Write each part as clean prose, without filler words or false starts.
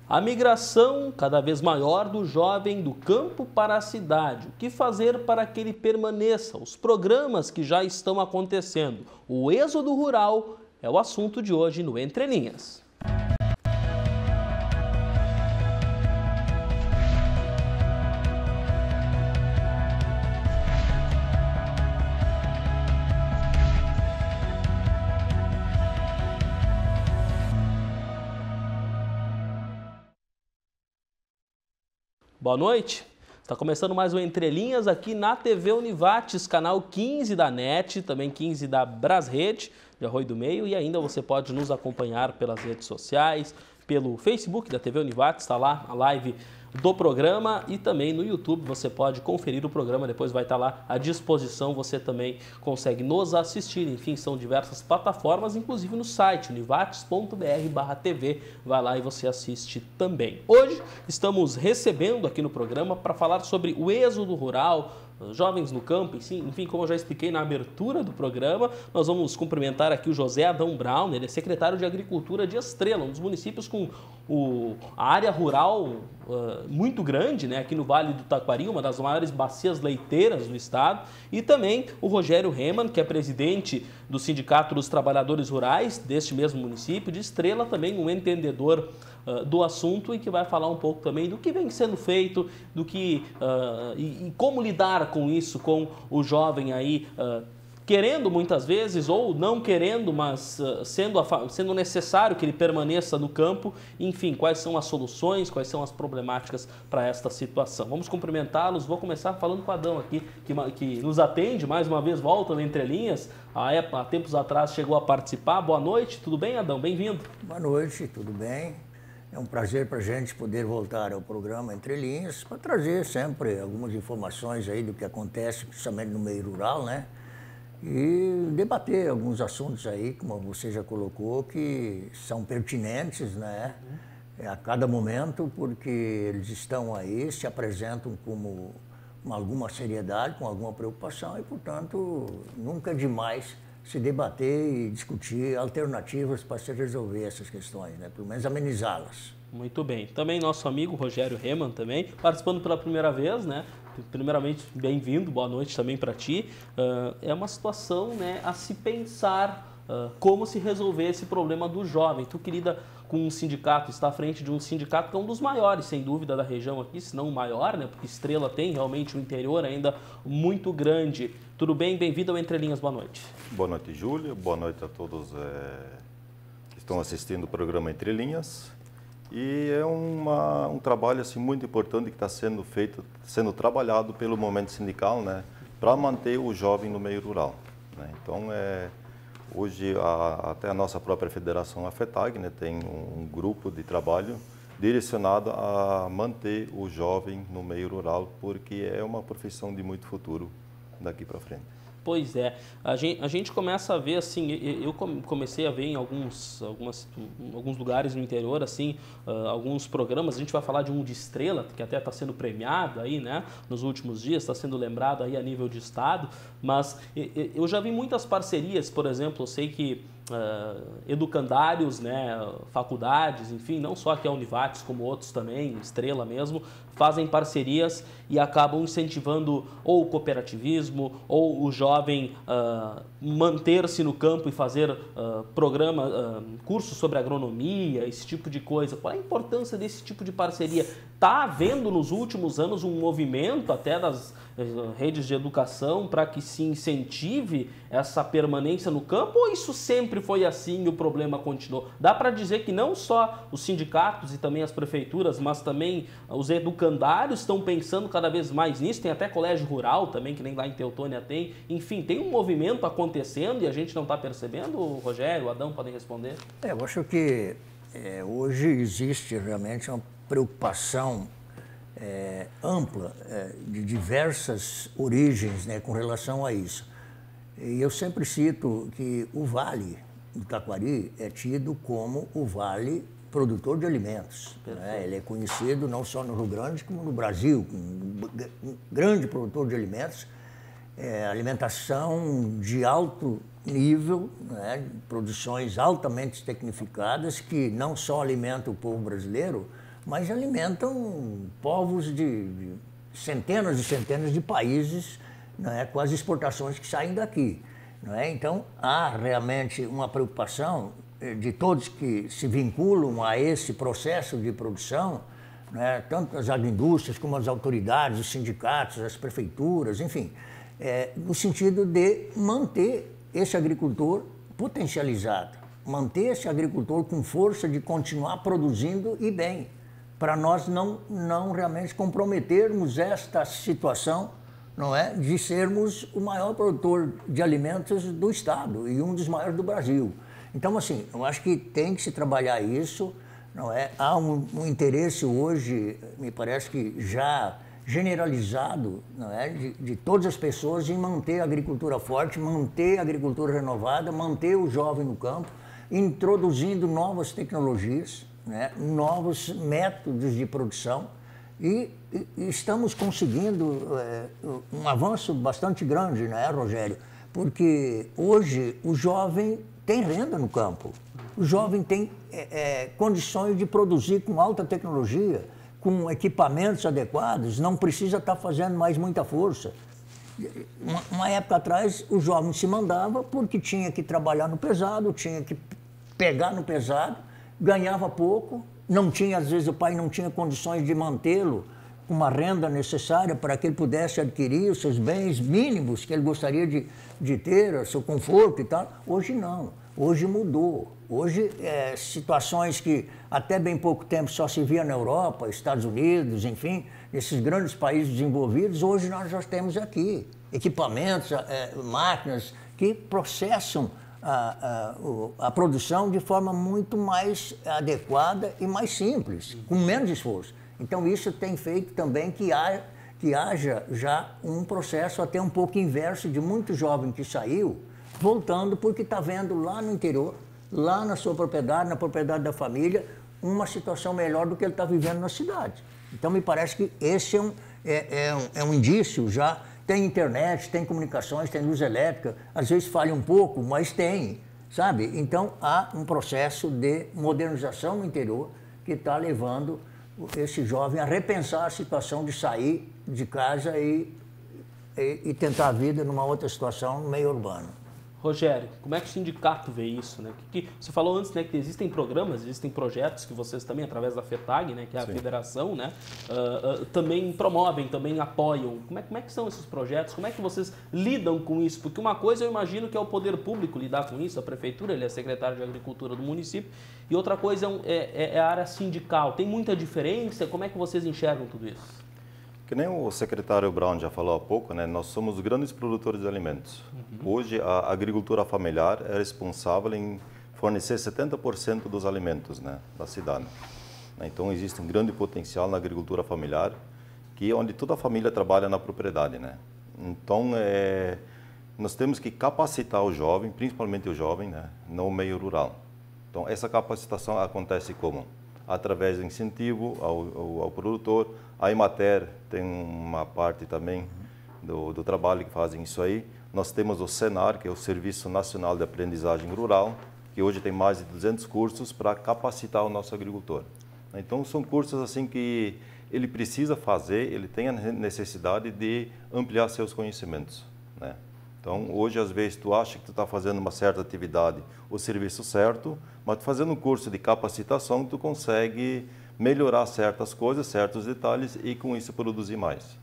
A migração cada vez maior do jovem do campo para a cidade. O que fazer para que ele permaneça? Os programas que já estão acontecendo. O êxodo rural é o assunto de hoje no Entre Linhas. Boa noite. Está começando mais um Entre Linhas aqui na TV Univates, canal 15 da NET, também 15 da Brasrede, de Arroio do Meio, e ainda você pode nos acompanhar pelas redes sociais, pelo Facebook da TV Univates, está lá a live do programa, e também no YouTube você pode conferir o programa, depois vai estar lá à disposição, você também consegue nos assistir. Enfim, são diversas plataformas, inclusive no site univates.br/TV, vai lá e você assiste também. Hoje estamos recebendo aqui no programa para falar sobre o êxodo rural, jovens no campo, enfim, como eu já expliquei na abertura do programa, nós vamos cumprimentar aqui o José Adão Brown, ele é secretário de Agricultura de Estrela, um dos municípios com a área rural muito grande, né, aqui no Vale do Taquari, uma das maiores bacias leiteiras do estado, e também o Rogério Reman, que é presidente do Sindicato dos Trabalhadores Rurais deste mesmo município de Estrela, também um entendedor do assunto e que vai falar um pouco também do que vem sendo feito, do que e como lidar com isso, com o jovem aí querendo muitas vezes ou não querendo, mas sendo necessário que ele permaneça no campo. Enfim, quais são as soluções, quais são as problemáticas para esta situação. Vamos cumprimentá-los. Vou começar falando com o Adão aqui, que nos atende, mais uma vez volta no Entre Linhas. Há tempos atrás chegou a participar. Boa noite, tudo bem, Adão? Bem-vindo. Boa noite, tudo bem? É um prazer para a gente poder voltar ao programa Entre Linhas para trazer sempre algumas informações aí do que acontece, principalmente no meio rural, né? E debater alguns assuntos aí, como você já colocou, que são pertinentes, né? A cada momento, porque eles estão aí, se apresentam com alguma seriedade, com alguma preocupação e, portanto, nunca é demais se debater e discutir alternativas para se resolver essas questões, né? Pelo menos amenizá-las. Muito bem. Também nosso amigo Rogério Reman, também, participando pela primeira vez, né? Primeiramente, bem-vindo, boa noite também para ti. É uma situação, né, a se pensar como se resolver esse problema do jovem. Tu que lida com um sindicato, está à frente de um sindicato que é um dos maiores, sem dúvida, da região aqui, se não o maior, né? Porque Estrela tem realmente um interior ainda muito grande. Tudo bem? Bem-vindo ao Entre Linhas, boa noite. Boa noite, Júlia. Boa noite a todos que estão assistindo o programa Entre Linhas. E é um trabalho assim, muito importante que está sendo feito, sendo trabalhado pelo movimento sindical, né, para manter o jovem no meio rural, né? Então, hoje, até a nossa própria federação, a FETAG, né, tem um grupo de trabalho direcionado a manter o jovem no meio rural, porque é uma profissão de muito futuro daqui para frente. Pois é, a gente começa a ver, assim, eu comecei a ver em alguns lugares no interior, assim, alguns programas. A gente vai falar de um de Estrela, que até está sendo premiado aí, né, nos últimos dias, está sendo lembrado aí a nível de estado, mas eu já vi muitas parcerias, por exemplo, eu sei que educandários, né, faculdades, enfim, não só aqui a Univates, como outros também, Estrela mesmo, fazem parcerias e acabam incentivando ou o cooperativismo ou o jovem manter-se no campo e fazer cursos sobre agronomia, esse tipo de coisa. Qual é a importância desse tipo de parceria? Está havendo nos últimos anos um movimento até das redes de educação para que se incentive essa permanência no campo, ou isso sempre foi assim e o problema continuou? Dá para dizer que não só os sindicatos e também as prefeituras, mas também os educandários estão pensando cada vez mais nisso? Tem até colégio rural também, que nem lá em Teutônia tem. Enfim, tem um movimento acontecendo e a gente não está percebendo? O Rogério, o Adão podem responder? Eu acho que hoje existe realmente uma preocupação ampla de diversas origens, né, com relação a isso. E eu sempre cito que o Vale do Taquari é tido como o Vale produtor de alimentos, né? Ele é conhecido não só no Rio Grande, como no Brasil, como um grande produtor de alimentos, alimentação de alto nível, né? Produções altamente tecnificadas que não só alimentam o povo brasileiro, mas alimentam povos de centenas e centenas de países, não é, com as exportações que saem daqui. Não é? Então, há realmente uma preocupação de todos que se vinculam a esse processo de produção, não é? Tanto as agroindústrias como as autoridades, os sindicatos, as prefeituras, enfim, no sentido de manter esse agricultor potencializado, manter esse agricultor com força de continuar produzindo e bem, para nós não realmente comprometermos esta situação, não é, de sermos o maior produtor de alimentos do Estado e um dos maiores do Brasil. Então, assim, eu acho que tem que se trabalhar isso, não é? Há um interesse hoje, me parece que já generalizado, não é, de todas as pessoas em manter a agricultura forte, manter a agricultura renovada, manter o jovem no campo, introduzindo novas tecnologias, né, novos métodos de produção. E estamos conseguindo um avanço bastante grande, né, Rogério? Porque hoje o jovem tem renda no campo, o jovem tem condições de produzir com alta tecnologia, com equipamentos adequados, não precisa estar fazendo mais muita força. Uma época atrás, o jovem se mandava porque tinha que trabalhar no pesado, tinha que pegar no pesado, ganhava pouco, não tinha, às vezes o pai não tinha condições de mantê-lo com uma renda necessária para que ele pudesse adquirir os seus bens mínimos que ele gostaria de ter, o seu conforto e tal. Hoje não, hoje mudou. Hoje, situações que até bem pouco tempo só se via na Europa, Estados Unidos, enfim, esses grandes países desenvolvidos, hoje nós já temos aqui equipamentos, máquinas que processam a produção de forma muito mais adequada e mais simples, com menos esforço. Então, isso tem feito também que haja já um processo até um pouco inverso de muito jovem que saiu, voltando porque está vendo lá no interior, lá na sua propriedade, na propriedade da família, uma situação melhor do que ele está vivendo na cidade. Então, me parece que esse é um indício já. Tem internet, tem comunicações, tem luz elétrica, às vezes falha um pouco, mas tem, sabe? Então, há um processo de modernização no interior que está levando esse jovem a repensar a situação de sair de casa e tentar a vida numa outra situação no meio urbano. Rogério, como é que o sindicato vê isso, né? Você falou antes, né, que existem programas, existem projetos que vocês também, através da FETAG, né, que é a federação, né, também promovem, também apoiam. Como é que são esses projetos? Como é que vocês lidam com isso? Porque uma coisa eu imagino que é o poder público lidar com isso, a prefeitura, ele é secretário de Agricultura do município, e outra coisa é a área sindical. Tem muita diferença? Como é que vocês enxergam tudo isso? Que nem o secretário Brown já falou há pouco, né? Nós somos grandes produtores de alimentos. Hoje, a agricultura familiar é responsável em fornecer 70% dos alimentos, né, da cidade. Então, existe um grande potencial na agricultura familiar, que é onde toda a família trabalha na propriedade, né? Então, nós temos que capacitar o jovem, principalmente o jovem, né, no meio rural. Então, essa capacitação acontece como? Através do incentivo ao produtor. A Emater tem uma parte também do trabalho que fazem isso aí. Nós temos o Senar, que é o Serviço Nacional de Aprendizagem Rural, que hoje tem mais de 200 cursos para capacitar o nosso agricultor. Então, são cursos assim que ele precisa fazer, ele tem a necessidade de ampliar seus conhecimentos, né? Então, hoje, às vezes, tu acha que tu está fazendo uma certa atividade, o serviço certo, mas fazendo um curso de capacitação, tu consegue melhorar certas coisas, certos detalhes e, com isso, produzir mais,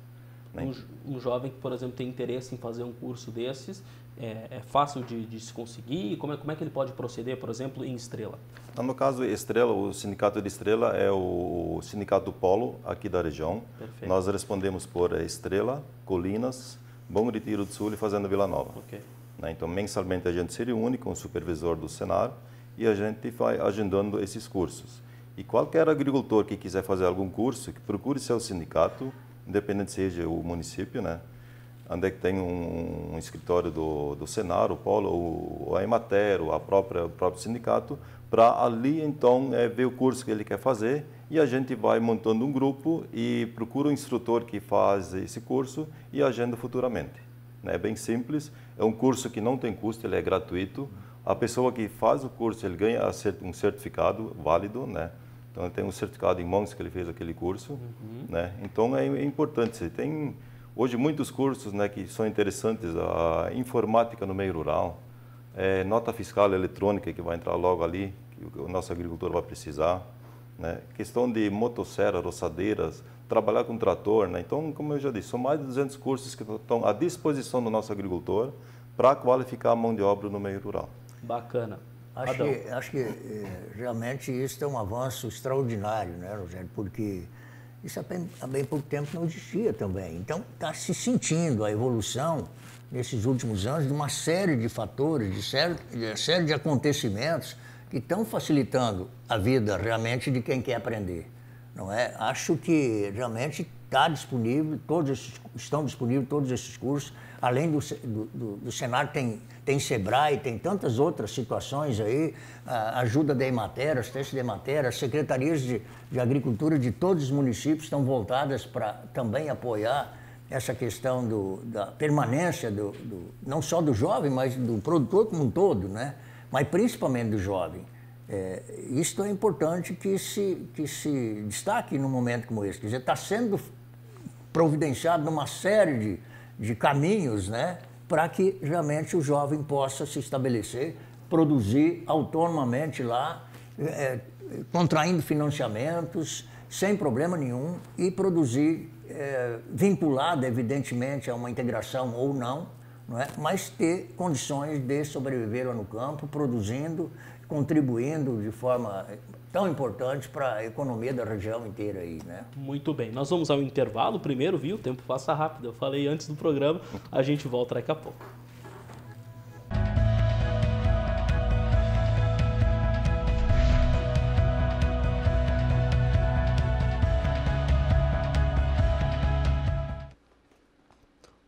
né? Um jovem que, por exemplo, tem interesse em fazer um curso desses, é fácil de se conseguir? Como é que ele pode proceder, por exemplo, em Estrela? No caso, Estrela, o sindicato de Estrela é o sindicato do polo aqui da região. Perfeito. Nós respondemos por Estrela, Colinas, Bom Retiro do Sul e Fazenda Vila Nova. Okay. Então, mensalmente a gente se reúne com o supervisor do Senar e a gente vai agendando esses cursos. E qualquer agricultor que quiser fazer algum curso, que procure seu sindicato, independente seja o município, né, onde é que tem um escritório do Senar, o Polo, ou a Emater, ou o próprio sindicato, para ali, então, ver o curso que ele quer fazer e a gente vai montando um grupo e procura um instrutor que faz esse curso e agenda futuramente. É bem simples, é um curso que não tem custo, ele é gratuito. A pessoa que faz o curso, ele ganha um certificado válido, né? Então, ele tem um certificado em mãos que ele fez aquele curso, né? Então, é importante. Tem hoje muitos cursos, né, que são interessantes, a informática no meio rural, nota fiscal eletrônica que vai entrar logo ali, que o nosso agricultor vai precisar, né? Questão de motosserra, roçadeiras, trabalhar com trator, né? Então, como eu já disse, são mais de 200 cursos que estão à disposição do nosso agricultor para qualificar a mão de obra no meio rural. Bacana. Acho que realmente isso é um avanço extraordinário, né, Rogério? Porque isso há bem pouco tempo não existia também. Então, está se sentindo a evolução, nesses últimos anos, de uma série de fatores, de série de acontecimentos que estão facilitando a vida realmente de quem quer aprender, não é? Acho que realmente está disponível, estão disponíveis todos esses cursos, além do Senar tem Sebrae, tem tantas outras situações aí, a ajuda da Emater, assistência da Emater, as secretarias de agricultura de todos os municípios estão voltadas para também apoiar essa questão da permanência, não só do jovem, mas do produtor como um todo, né? Mas principalmente do jovem. Isto é importante que se destaque num momento como esse. Quer dizer, está sendo providenciado numa série de caminhos, né, para que realmente o jovem possa se estabelecer, produzir autonomamente lá, contraindo financiamentos, sem problema nenhum, e produzir, vinculado, evidentemente, a uma integração ou não é? Mas ter condições de sobreviver lá no campo, produzindo, contribuindo de forma tão importante para a economia da região inteira aí, né? Muito bem. Nós vamos ao intervalo primeiro, viu? O tempo passa rápido. Eu falei antes do programa, a gente volta daqui a pouco.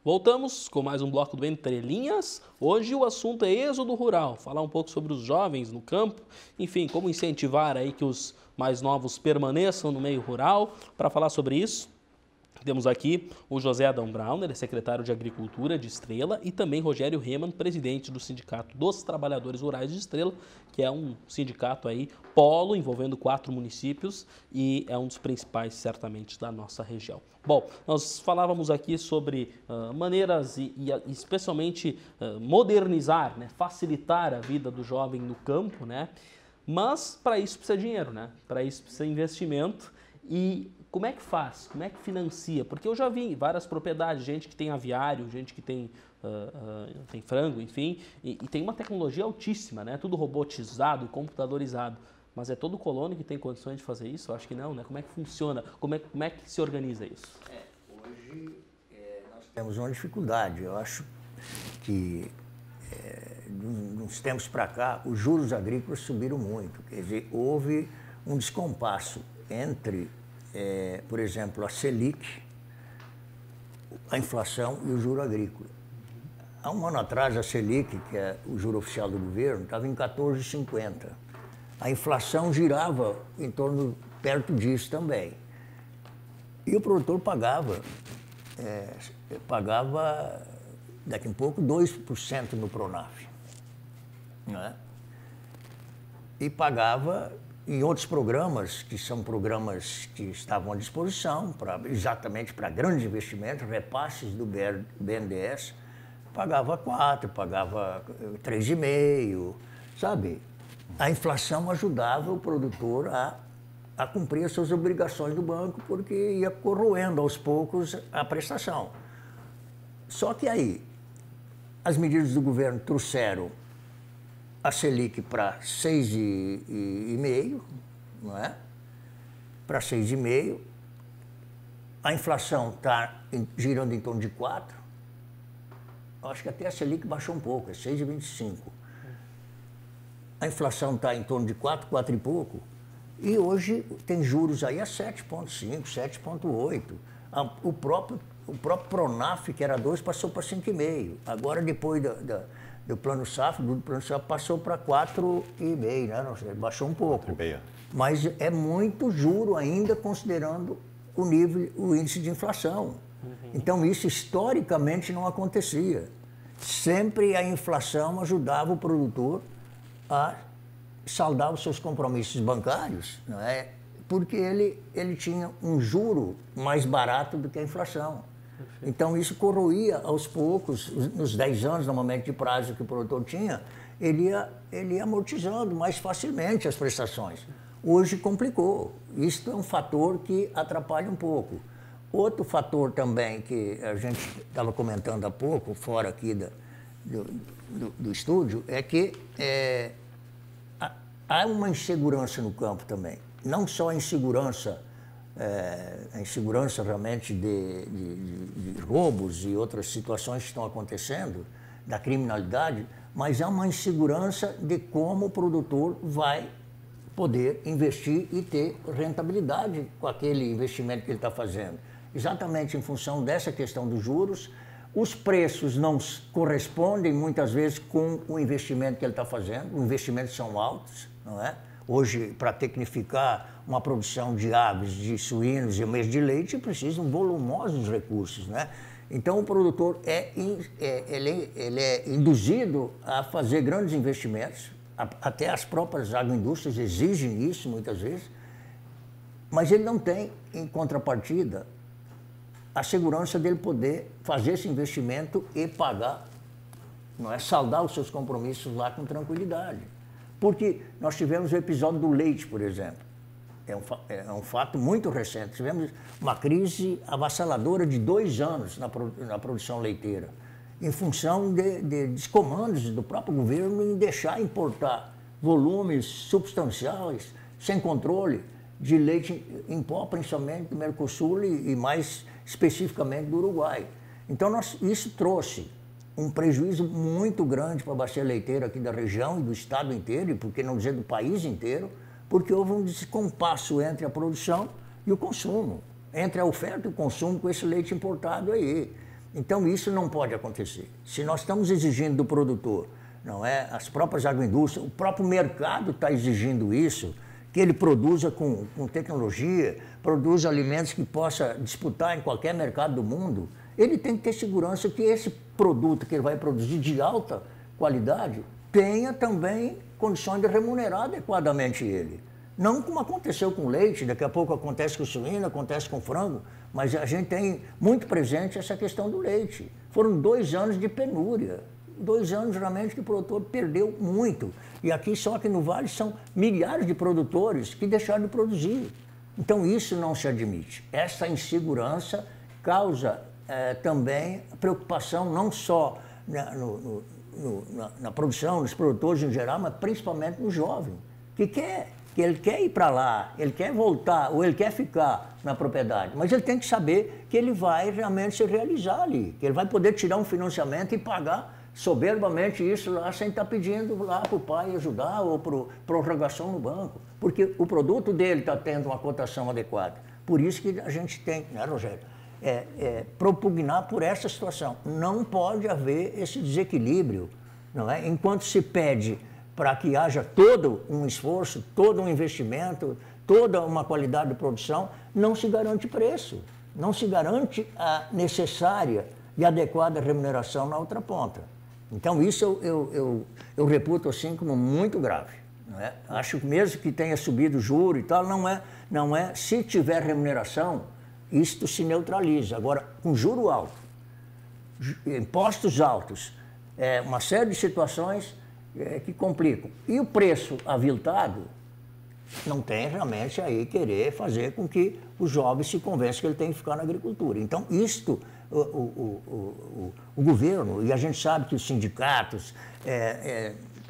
Voltamos com mais um bloco do Entre Linhas. Hoje o assunto é êxodo rural, falar um pouco sobre os jovens no campo, enfim, como incentivar aí que os mais novos permaneçam no meio rural. Para falar sobre isso, temos aqui o José Adão Braun, ele é secretário de Agricultura de Estrela, e também Rogério Reman, presidente do Sindicato dos Trabalhadores Rurais de Estrela, que é um sindicato aí polo, envolvendo 4 municípios e é um dos principais, certamente, da nossa região. Bom, nós falávamos aqui sobre maneiras e especialmente modernizar, né, facilitar a vida do jovem no campo, né? Mas para isso precisa dinheiro, né? Para isso precisa investimento. E como é que faz? Como é que financia? Porque eu já vi várias propriedades, gente que tem aviário, gente que tem frango, enfim, e tem uma tecnologia altíssima, né? Tudo robotizado, computadorizado. Mas é todo colono que tem condições de fazer isso? Eu acho que não, né? Como é que funciona? Como é que se organiza isso? Hoje nós temos uma dificuldade. Eu acho que de uns tempos para cá, os juros agrícolas subiram muito. Quer dizer, houve um descompasso entre, por exemplo, a Selic, a inflação e o juro agrícola. Há um ano atrás, a Selic, que é o juro oficial do governo, estava em 14,50. A inflação girava em torno, perto disso também. E o produtor pagava daqui a pouco 2% no Pronaf. Não é? E pagava em outros programas, que são programas que estavam à disposição, exatamente para grandes investimentos, repasses do BNDES, pagava 4%, pagava 3,5%, sabe? A inflação ajudava o produtor a cumprir as suas obrigações do banco, porque ia corroendo aos poucos a prestação. Só que aí, as medidas do governo trouxeram a Selic para 6,5%, não é? Para 6,5%. A inflação está girando em torno de 4%. Acho que até a Selic baixou um pouco, é 6,25%. A inflação está em torno de 4 e pouco. E hoje tem juros aí a 7,5%, 7,8%. O próprio Pronaf, que era 2%, passou para 5,5%. Agora, depois do Plano Safra, passou para 4,5%, né? Não sei, baixou um pouco. 4,5%. Mas é muito juro ainda, considerando o índice de inflação. Então, isso historicamente não acontecia. Sempre a inflação ajudava o produtor a saldar os seus compromissos bancários, não é? porque ele tinha um juro mais barato do que a inflação. Perfeito. Então, isso corroía aos poucos, nos 10 anos, normalmente, de prazo que o produtor tinha, ele ia amortizando mais facilmente as prestações. Hoje complicou. Isso é um fator que atrapalha um pouco. Outro fator também que a gente estava comentando há pouco, fora aqui do estúdio, é que há uma insegurança no campo também. Não só a insegurança realmente de roubos e outras situações que estão acontecendo, da criminalidade, mas há uma insegurança de como o produtor vai poder investir e ter rentabilidade com aquele investimento que ele está fazendo. Exatamente em função dessa questão dos juros, os preços não correspondem muitas vezes com o investimento que ele está fazendo, os investimentos são altos, não é? Hoje, para tecnificar uma produção de aves, de suínos e mesmo de leite, precisam volumosos recursos, né? Então, o produtor ele é induzido a fazer grandes investimentos, até as próprias agroindústrias exigem isso muitas vezes, mas ele não tem, em contrapartida, a segurança dele poder fazer esse investimento e pagar, não é, saldar os seus compromissos lá com tranquilidade. Porque nós tivemos o episódio do leite, por exemplo. É um fato muito recente. Tivemos uma crise avassaladora de 2 anos na produção leiteira, em função de descomandos do próprio governo em deixar importar volumes substanciais, sem controle, de leite em pó, principalmente do Mercosul e mais especificamente do Uruguai. Então, isso trouxe um prejuízo muito grande para a bacia leiteira aqui da região e do estado inteiro, e por que não dizer do país inteiro, porque houve um descompasso entre a produção e o consumo, entre a oferta e o consumo com esse leite importado aí. Então, isso não pode acontecer. Se nós estamos exigindo do produtor, não é, as próprias agroindústrias, o próprio mercado está exigindo isso, que ele produza com tecnologia, produza alimentos que possa disputar em qualquer mercado do mundo, ele tem que ter segurança que esse produto que ele vai produzir de alta qualidade tenha também condições de remunerar adequadamente ele. Não como aconteceu com o leite, daqui a pouco acontece com o suíno, acontece com o frango, mas a gente tem muito presente essa questão do leite. Foram 2 anos de penúria, 2 anos realmente que o produtor perdeu muito. E aqui, só aqui no Vale, são milhares de produtores que deixaram de produzir. Então, isso não se admite. Essa insegurança causa também preocupação não só na produção, nos produtores em geral, mas principalmente no jovem, que ele quer ir para lá, ele quer voltar ou ele quer ficar na propriedade, mas ele tem que saber que ele vai realmente se realizar ali, que ele vai poder tirar um financiamento e pagar soberbamente isso lá sem estar pedindo lá para o pai ajudar ou por prorrogação no banco, porque o produto dele está tendo uma cotação adequada. Por isso que a gente tem, né, Rogério, propugnar por essa situação. Não pode haver esse desequilíbrio, não é? Enquanto se pede para que haja todo um esforço, todo um investimento, toda uma qualidade de produção, não se garante preço, não se garante a necessária e adequada remuneração na outra ponta. Então, isso eu reputo assim como muito grave. Não é? Acho que mesmo que tenha subido o juro e tal, não é se tiver remuneração, isto se neutraliza. Agora, com juro alto, impostos altos, uma série de situações que complicam. E o preço aviltado, não tem realmente aí querer fazer com que os jovens se convençam que ele tem que ficar na agricultura. Então, isto, o governo, e a gente sabe que os sindicatos,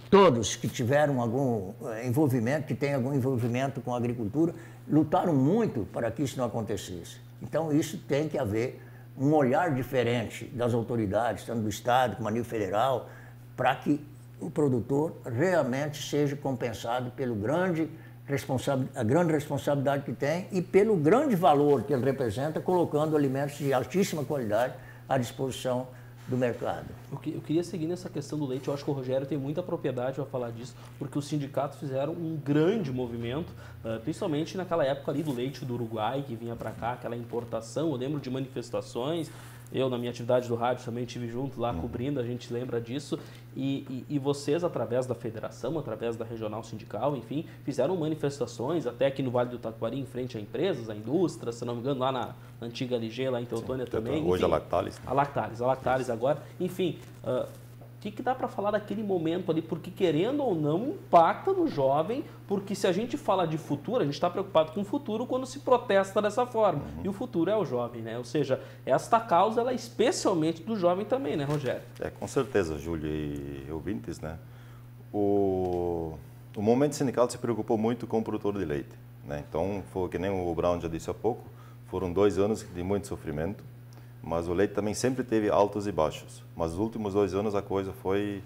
todos que tiveram algum envolvimento, que têm algum envolvimento com a agricultura, lutaram muito para que isso não acontecesse. Então, isso tem que haver um olhar diferente das autoridades, tanto do Estado como a nível federal, para que o produtor realmente seja compensado pelo a grande responsabilidade que tem e pelo grande valor que ele representa, colocando alimentos de altíssima qualidade à disposição do mercado. Eu queria seguir nessa questão do leite. Eu acho que o Rogério tem muita propriedade para falar disso, porque os sindicatos fizeram um grande movimento principalmente naquela época ali do leite do Uruguai, que vinha para cá, aquela importação. Eu lembro de manifestações, eu na minha atividade do rádio também estive junto lá cobrindo, a gente lembra disso. E vocês, através da federação, através da regional sindical, enfim, fizeram manifestações, até aqui no Vale do Taquari, em frente a empresas, a indústria, se não me engano, lá na antiga LG, lá em Teutônia também. Hoje enfim, a Lactalis. A Lactalis agora. Enfim, o que dá para falar daquele momento ali? Porque, querendo ou não, impacta no jovem, porque se a gente fala de futuro, a gente está preocupado com o futuro quando se protesta dessa forma. E o futuro é o jovem, né? Ou seja, esta causa, ela é especialmente do jovem também, né, Rogério? Com certeza, Júlio e ouvintes, né? O movimento sindical se preocupou muito com o produtor de leite, né? Então, foi que nem o Brown já disse há pouco, foram 2 anos de muito sofrimento. Mas o leite também sempre teve altos e baixos. Mas nos últimos 2 anos a coisa foi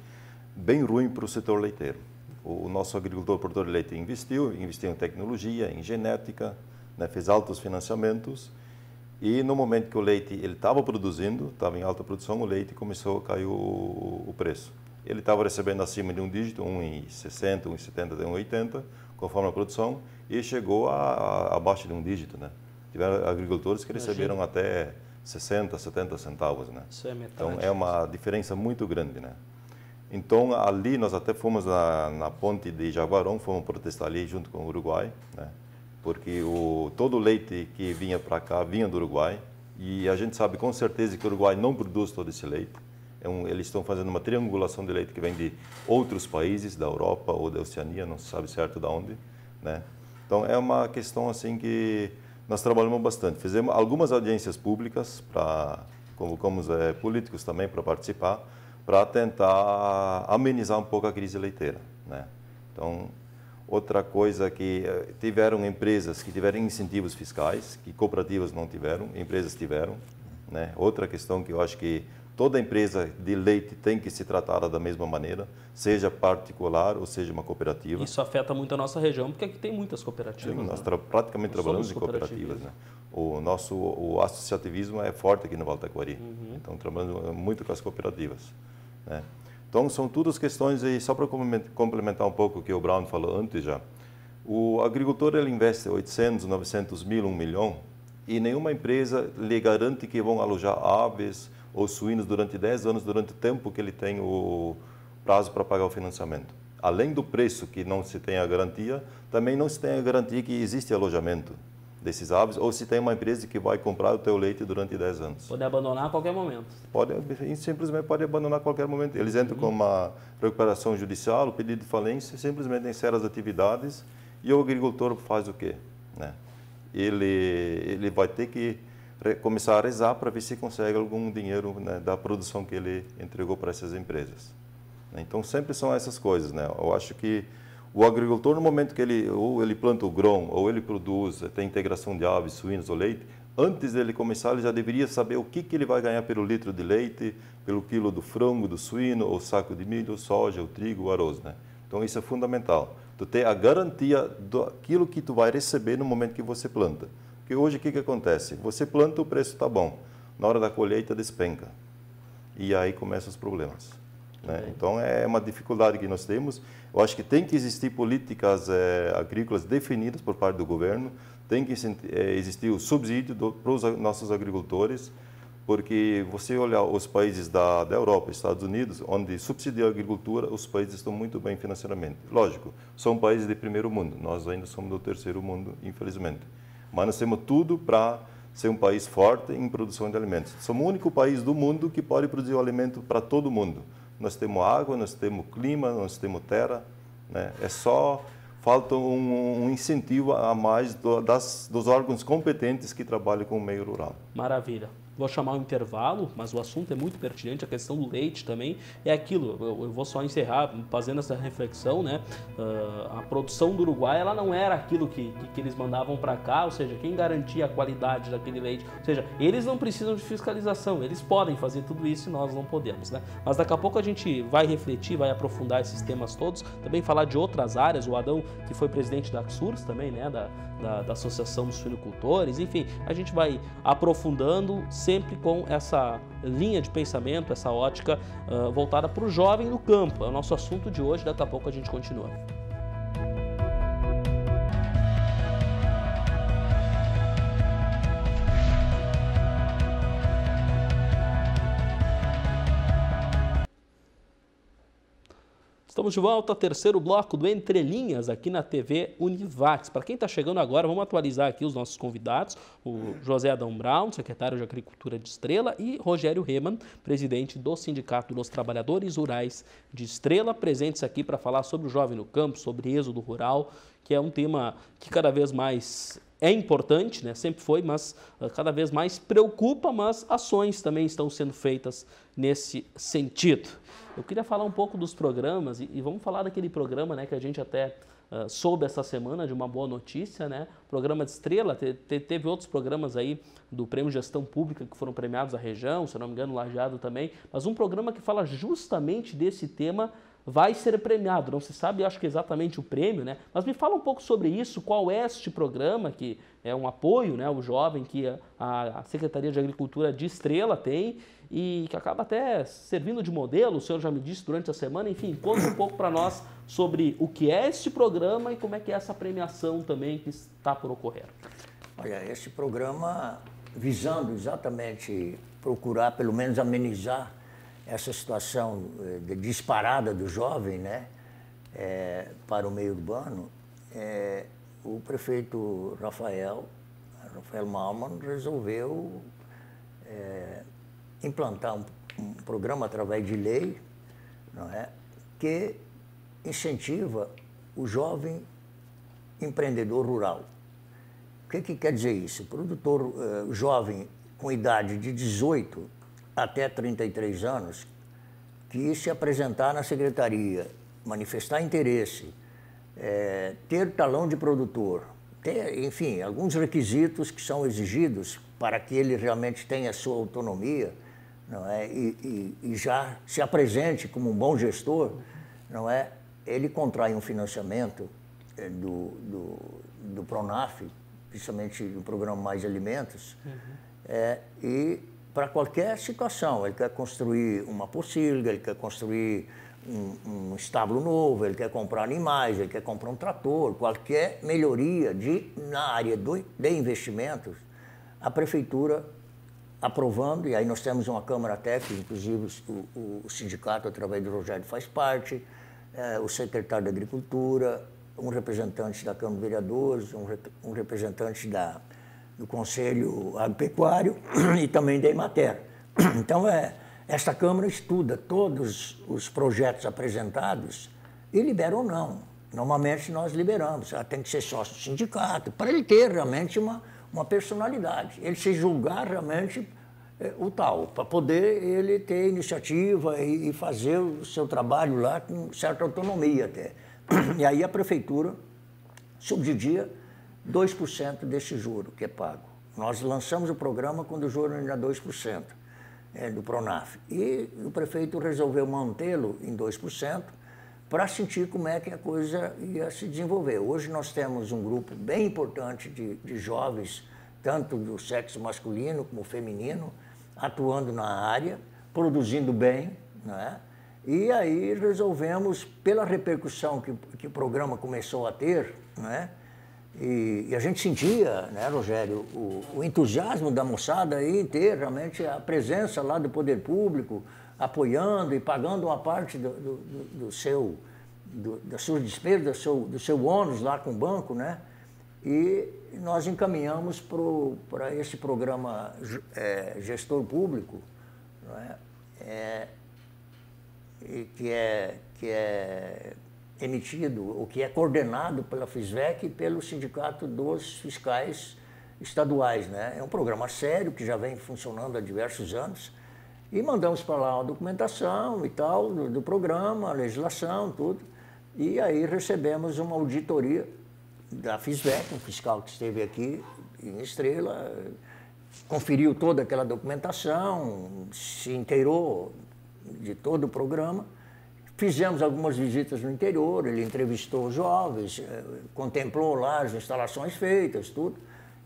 bem ruim para o setor leiteiro. O nosso agricultor produtor de leite investiu em tecnologia, em genética, né, fez altos financiamentos. E no momento que o leite ele estava produzindo, estava em alta produção, o leite começou a cair o preço. Ele estava recebendo acima de um dígito, 1,60, 1,70, 1,80, conforme a produção, e chegou abaixo de um dígito, né? Tiveram agricultores que receberam até 60, 70 centavos, né? Isso é metade. Então é uma diferença muito grande, né? Então ali nós até fomos na ponte de Jaguarão, fomos protestar ali junto com o Uruguai, né? Porque todo o leite que vinha para cá vinha do Uruguai e a gente sabe com certeza que o Uruguai não produz todo esse leite. Eles estão fazendo uma triangulação de leite que vem de outros países, da Europa ou da Oceania, não se sabe certo de onde, né? Então é uma questão assim que nós trabalhamos bastante. Fizemos algumas audiências públicas, convocamos políticos também para participar, para tentar amenizar um pouco a crise leiteira, né? Então, outra coisa que tiveram empresas que tiveram incentivos fiscais, que cooperativas não tiveram, empresas tiveram, né? Outra questão que eu acho que toda empresa de leite tem que se tratar da mesma maneira, seja particular ou seja uma cooperativa. Isso afeta muito a nossa região, porque aqui tem muitas cooperativas. Sim, nós praticamente trabalhamos em cooperativas, né? O associativismo é forte aqui no Vale do Taquari. Então, trabalhamos muito com as cooperativas, né? Então, são todas questões, e só para complementar um pouco o que o Brown falou antes já, o agricultor ele investe 800, 900 mil, 1 milhão, e nenhuma empresa lhe garante que vão alojar aves ou suínos durante 10 anos, durante o tempo que ele tem o prazo para pagar o financiamento. Além do preço que não se tem a garantia, também não se tem a garantia que existe alojamento desses aves, ou se tem uma empresa que vai comprar o teu leite durante 10 anos. Pode abandonar a qualquer momento. Simplesmente pode abandonar a qualquer momento. Eles entram com uma recuperação judicial, o pedido de falência, simplesmente encerram as atividades e o agricultor faz o quê, né? Ele vai ter que começar a rezar para ver se consegue algum dinheiro, né, da produção que ele entregou para essas empresas. Então, sempre são essas coisas, né? Eu acho que o agricultor, no momento que ele planta o grão, ou ele produz, tem integração de aves, suínos ou leite, antes dele começar, ele já deveria saber o que ele vai ganhar pelo litro de leite, pelo quilo do frango, do suíno, ou saco de milho, soja, o trigo, o arroz, né? Então, isso é fundamental. Tu ter a garantia daquilo que tu vai receber no momento que você planta. Porque hoje, o que acontece? Você planta, o preço está bom. Na hora da colheita, despenca. E aí começam os problemas, né? Então, é uma dificuldade que nós temos. Eu acho que tem que existir políticas agrícolas definidas por parte do governo, tem que existir o subsídio para os nossos agricultores, porque você olhar os países da Europa, Estados Unidos, onde subsidia a agricultura, os países estão muito bem financeiramente. Lógico, são países de primeiro mundo, nós ainda somos do terceiro mundo, infelizmente. Mas nós temos tudo para ser um país forte em produção de alimentos. Somos o único país do mundo que pode produzir o alimento para todo mundo. Nós temos água, nós temos clima, nós temos terra, né? É só falta um incentivo a mais dos órgãos competentes que trabalham com o meio rural. Maravilha. Vou chamar um intervalo, mas o assunto é muito pertinente, a questão do leite também é aquilo. Eu vou só encerrar fazendo essa reflexão, né? A produção do Uruguai, ela não era aquilo que eles mandavam para cá, ou seja, quem garantia a qualidade daquele leite, ou seja, eles não precisam de fiscalização, eles podem fazer tudo isso e nós não podemos, né? Mas daqui a pouco a gente vai refletir, vai aprofundar esses temas todos, também falar de outras áreas. O Adão, que foi presidente da AXURS também, né? Da Associação dos Suinocultores, enfim, a gente vai aprofundando sempre com essa linha de pensamento, essa ótica voltada para o jovem no campo. É o nosso assunto de hoje, daqui a pouco a gente continua. Estamos de volta, terceiro bloco do Entre Linhas aqui na TV Univates. Para quem está chegando agora, vamos atualizar aqui os nossos convidados. O José Adão Brown, secretário de Agricultura de Estrela, e Rogério Reman, presidente do Sindicato dos Trabalhadores Rurais de Estrela, presentes aqui para falar sobre o jovem no campo, sobre êxodo rural, que é um tema que cada vez mais é importante, né? Sempre foi, mas cada vez mais preocupa, mas ações também estão sendo feitas nesse sentido. Eu queria falar um pouco dos programas e vamos falar daquele programa, né, que a gente até soube essa semana de uma boa notícia, né? Programa de Estrela, teve outros programas aí do Prêmio Gestão Pública que foram premiados à região, se eu não me engano, Lajeado também, mas um programa que fala justamente desse tema vai ser premiado, não se sabe, acho que exatamente o prêmio, né? Mas me fala um pouco sobre isso, qual é este programa, que é um apoio, né, ao jovem que a Secretaria de Agricultura de Estrela tem e que acaba até servindo de modelo, o senhor já me disse durante a semana, enfim, conta um pouco para nós sobre o que é este programa e como é que é essa premiação também que está por ocorrer. Olha, esse programa visando exatamente procurar, pelo menos amenizar essa situação de disparada do jovem, né, para o meio urbano, o prefeito Rafael Malman resolveu implantar um programa através de lei, não é, que incentiva o jovem empreendedor rural. O que quer dizer isso? O produtor jovem com idade de 18 até 33 anos, que se apresentar na secretaria, manifestar interesse, ter talão de produtor, ter, enfim, alguns requisitos que são exigidos para que ele realmente tenha sua autonomia, não é? E já se apresente como um bom gestor, não é? Ele contrai um financiamento do Pronaf, principalmente no programa Mais Alimentos, e para qualquer situação. Ele quer construir uma pocilga, ele quer construir um estábulo novo, ele quer comprar animais, ele quer comprar um trator, qualquer melhoria na área de investimentos, a prefeitura aprovando, e aí nós temos uma Câmara Técnica, inclusive o sindicato, através do Rogério, faz parte, o secretário da Agricultura, um representante da Câmara de Vereadores, um representante do Conselho Agropecuário e também da Emater. Então, esta Câmara estuda todos os projetos apresentados e libera ou não. Normalmente nós liberamos, ela tem que ser sócio do sindicato, para ele ter realmente uma personalidade, ele se julgar realmente o tal, para poder ele ter iniciativa e fazer o seu trabalho lá com certa autonomia até. E aí a prefeitura subsidia 2% desse juro que é pago. Nós lançamos o programa quando o juro ainda é 2% do Pronaf. E o prefeito resolveu mantê-lo em 2% para sentir como é que a coisa ia se desenvolver. Hoje nós temos um grupo bem importante de jovens, tanto do sexo masculino como feminino, atuando na área, produzindo bem, né? E aí resolvemos, pela repercussão que o programa começou a ter, né? E a gente sentia, né, Rogério, o entusiasmo da moçada em ter realmente a presença lá do poder público, apoiando e pagando uma parte das suas despesas, do seu ônus lá com o banco, né? E nós encaminhamos para esse programa gestor público, não é? Que é emitido, ou que é coordenado pela FISVEC e pelo Sindicato dos Fiscais Estaduais, né? É um programa sério que já vem funcionando há diversos anos e mandamos para lá a documentação e tal do programa, a legislação, tudo. E aí recebemos uma auditoria da FISVEC, um fiscal que esteve aqui em Estrela, conferiu toda aquela documentação, se inteirou de todo o programa. Fizemos algumas visitas no interior, ele entrevistou os jovens, contemplou lá as instalações feitas, tudo.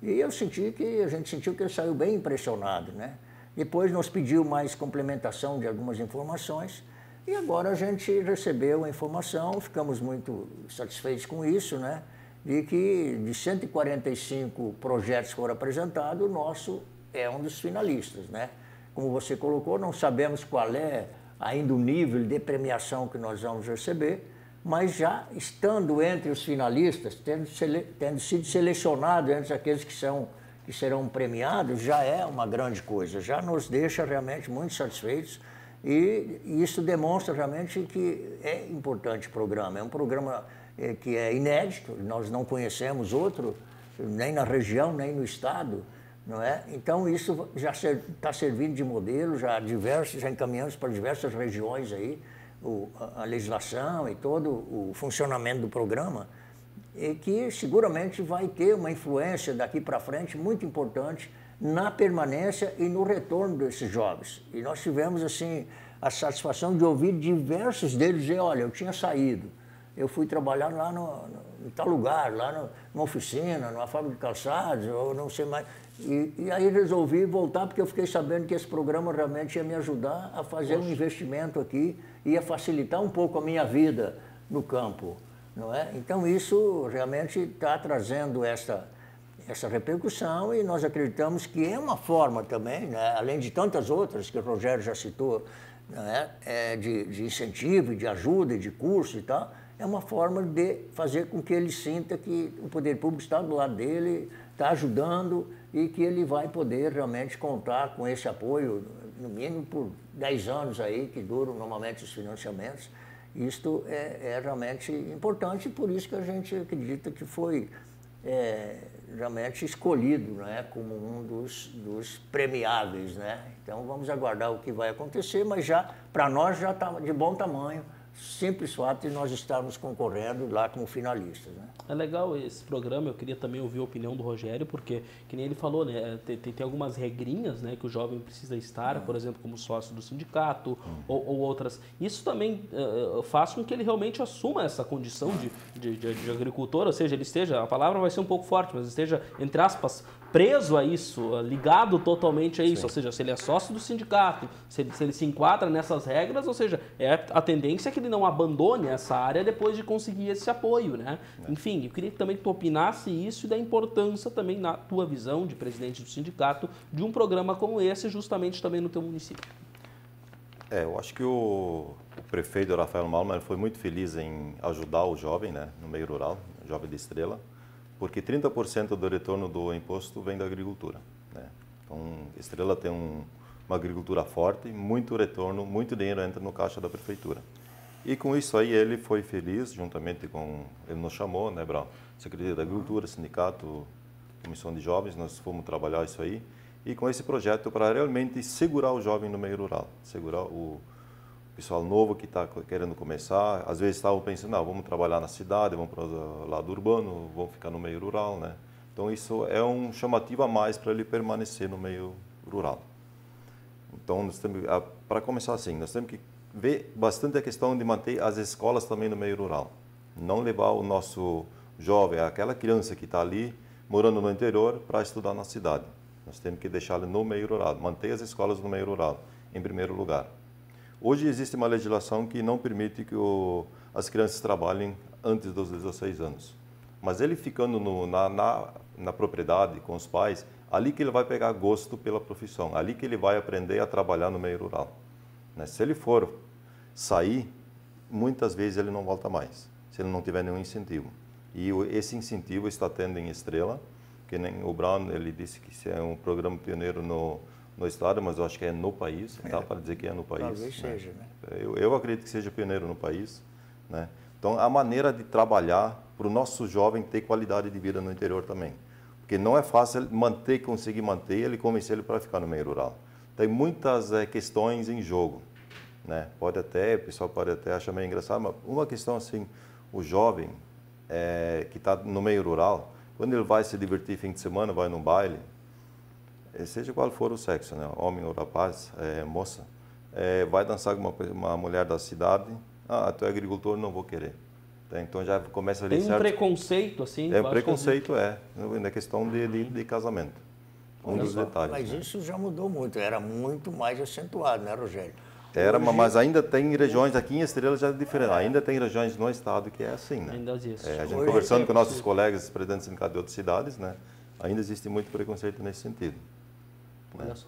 E a gente sentiu que ele saiu bem impressionado, né? Depois nos pediu mais complementação de algumas informações e agora a gente recebeu a informação, ficamos muito satisfeitos com isso, né? De que de 145 projetos que foram apresentados, o nosso é um dos finalistas, né? Como você colocou, não sabemos qual é ainda o nível de premiação que nós vamos receber, mas já estando entre os finalistas, tendo sido selecionado entre aqueles que serão premiados, já é uma grande coisa, já nos deixa realmente muito satisfeitos e isso demonstra realmente que é importante o programa. É um programa que é inédito, nós não conhecemos outro, nem na região, nem no estado, não é? Então isso já está servindo de modelo, já encaminhamos para diversas regiões aí, a legislação e todo o funcionamento do programa, e que seguramente vai ter uma influência daqui para frente muito importante na permanência e no retorno desses jovens. E nós tivemos assim a satisfação de ouvir diversos deles dizer, olha, eu tinha saído, eu fui trabalhar lá em tal lugar, lá numa oficina, numa fábrica de calçados, ou não sei mais. E aí resolvi voltar porque eu fiquei sabendo que esse programa realmente ia me ajudar a fazer um investimento aqui, ia facilitar um pouco a minha vida no campo, não é? Então isso realmente está trazendo essa repercussão e nós acreditamos que é uma forma também, né, além de tantas outras que o Rogério já citou, né, de incentivo, de ajuda, de curso e tal, é uma forma de fazer com que ele sinta que o poder público está do lado dele, está ajudando e que ele vai poder realmente contar com esse apoio, no mínimo por 10 anos aí, que duram normalmente os financiamentos. Isto é realmente importante e por isso que a gente acredita que foi realmente escolhido, né, como um dos premiáveis, né? Então vamos aguardar o que vai acontecer, mas já para nós já está de bom tamanho, simples fato de nós estarmos concorrendo lá como finalistas, né? É legal esse programa, eu queria também ouvir a opinião do Rogério, porque, que nem ele falou, né, tem algumas regrinhas, né, que o jovem precisa estar, por exemplo, como sócio do sindicato ou outras. Isso também faz com que ele realmente assuma essa condição de agricultor, ou seja, ele esteja, a palavra vai ser um pouco forte, mas esteja, entre aspas, preso a isso, ligado totalmente a isso. Sim. Ou seja, se ele é sócio do sindicato, se ele se enquadra nessas regras, ou seja, a tendência é que ele não abandone essa área depois de conseguir esse apoio, né? Enfim, eu queria também que tu opinasse isso e da importância também, na tua visão de presidente do sindicato, de um programa como esse, justamente também no teu município. Eu acho que o prefeito Rafael Malman foi muito feliz em ajudar o jovem, né, no meio rural, o jovem de Estrela, porque 30% do retorno do imposto vem da agricultura, né? Então, Estrela tem uma agricultura forte, muito retorno, muito dinheiro entra no caixa da prefeitura. E com isso aí ele foi feliz, juntamente com, ele nos chamou, né, Brown? Secretaria da Agricultura, Sindicato, Comissão de Jovens, nós fomos trabalhar isso aí. E com esse projeto para realmente segurar o jovem no meio rural, segurar o pessoal novo que está querendo começar. Às vezes estavam pensando, não, vamos trabalhar na cidade, vamos para o lado urbano, vamos ficar no meio rural, né? Então isso é um chamativo a mais para ele permanecer no meio rural. Então, para começar assim, nós temos que ver bastante a questão de manter as escolas também no meio rural. Não levar o nosso jovem, aquela criança que está ali, morando no interior, para estudar na cidade. Nós temos que deixá-lo no meio rural, manter as escolas no meio rural, em primeiro lugar. Hoje existe uma legislação que não permite que as crianças trabalhem antes dos 16 anos. Mas ele ficando na propriedade com os pais, ali que ele vai pegar gosto pela profissão, ali que ele vai aprender a trabalhar no meio rural. Se ele for sair, muitas vezes ele não volta mais, se ele não tiver nenhum incentivo. E esse incentivo está tendo em Estrela, que nem o Brown, ele disse que é um programa pioneiro no estado, mas eu acho que é no país, dá para dizer que é no país. Talvez seja, né? Eu acredito que seja pioneiro no país, né? Então, a maneira de trabalhar para o nosso jovem ter qualidade de vida no interior também. Porque não é fácil conseguir manter ele e convencer ele para ficar no meio rural. Tem muitas questões em jogo, né? O pessoal pode até achar meio engraçado, mas uma questão assim, o jovem que está no meio rural, quando ele vai se divertir fim de semana, vai num baile, seja qual for o sexo, né? Homem ou rapaz, moça, vai dançar com uma mulher da cidade, tu é agricultor, não vou querer. Então já começa a Tem um preconceito assim? Um preconceito, na questão de casamento. Um dos detalhes. Mas isso já mudou muito, era muito mais acentuado, né, Rogério? Mas ainda tem regiões, aqui em Estrela já é diferente, ainda tem regiões no estado que é assim, né? Ainda existe. A gente conversando com nossos colegas, presidentes de sindicato de outras cidades, né? Ainda existe muito preconceito nesse sentido. Olha só.